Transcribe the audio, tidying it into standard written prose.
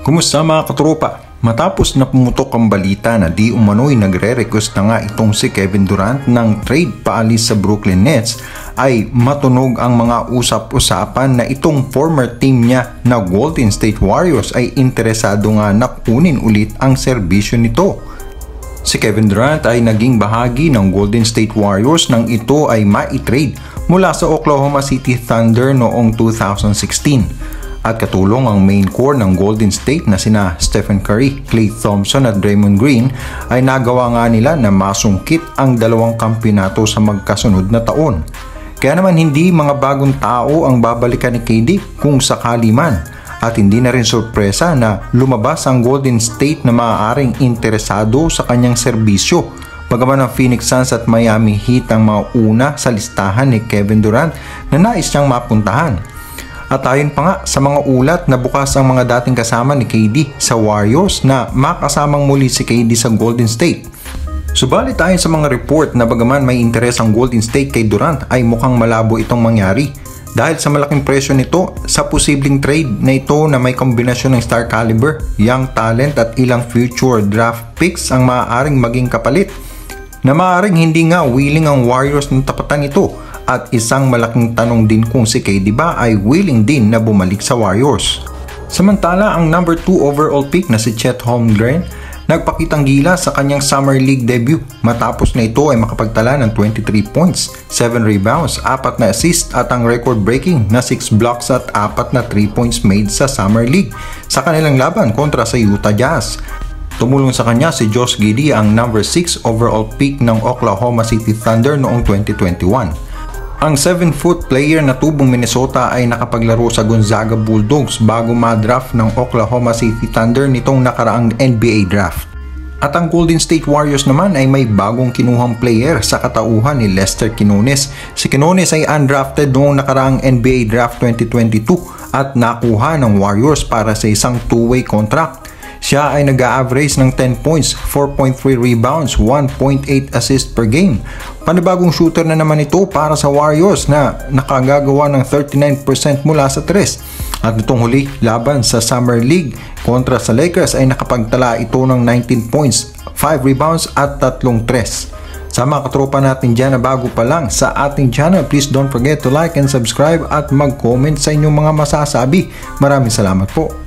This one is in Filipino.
Kumusta mga katropa? Matapos na pumutok ang balita na di umano'y nagre-request na nga itong si Kevin Durant ng trade paalis sa Brooklyn Nets, ay matunog ang mga usap-usapan na itong former team niya na Golden State Warriors ay interesado nga na kunin ulit ang serbisyo nito. Si Kevin Durant ay naging bahagi ng Golden State Warriors nang ito ay ma-trade mula sa Oklahoma City Thunder noong 2016. At katulong ang main core ng Golden State na sina Stephen Curry, Klay Thompson at Draymond Green ay nagawa nga nila na masungkit ang dalawang kampeonato sa magkasunod na taon. Kaya naman hindi mga bagong tao ang babalikan ni KD kung sakali man, at hindi na rin sorpresa na lumabas ang Golden State na maaaring interesado sa kanyang serbisyo. Bagaman ang Phoenix Suns at Miami Heat ang mga una sa listahan ni Kevin Durant na nais niyang mapuntahan. At ayon pa nga sa mga ulat na bukas ang mga dating kasama ni KD sa Warriors na makasamang muli si KD sa Golden State. Subalit ayon sa mga report na bagaman may interes ang Golden State kay Durant ay mukhang malabo itong mangyari dahil sa malaking presyo nito sa posibleng trade na ito na may kombinasyon ng star caliber, young talent at ilang future draft picks ang maaaring maging kapalit, na maaaring hindi nga willing ang Warriors ng tapatan ito. At isang malaking tanong din kung si KD ba ay willing din na bumalik sa Warriors. Samantala, ang number 2 overall pick na si Chet Holmgren nagpakitang gila sa kanyang Summer League debut matapos na ito ay makapagtala ng 23 points, 7 rebounds, 4 na assist at ang record-breaking na 6 blocks at 4 na 3 points made sa Summer League sa kanilang laban kontra sa Utah Jazz. Tumulong sa kanya si Josh Giddey, ang number 6 overall pick ng Oklahoma City Thunder noong 2021. Ang 7-foot player na tubong Minnesota ay nakapaglaro sa Gonzaga Bulldogs bago ma-draft ng Oklahoma City Thunder nitong nakaraang NBA draft. At ang Golden State Warriors naman ay may bagong kinuhang player sa katauhan ni Lester Quinones. Si Quinones ay undrafted noong nakaraang NBA draft 2022 at nakuha ng Warriors para sa isang two-way contract. Siya ay nag-a-average ng 10 points, 4.3 rebounds, 1.8 assist per game. Panibagong shooter na naman ito para sa Warriors na nakagagawa ng 39% mula sa 3. At nitong huli laban sa Summer League kontra sa Lakers ay nakapagtala ito ng 19 points, 5 rebounds at 3 3. Sa mga katropa natin dyan na bago pa lang sa ating channel, please don't forget to like and subscribe at mag-comment sa inyong mga masasabi. Maraming salamat po.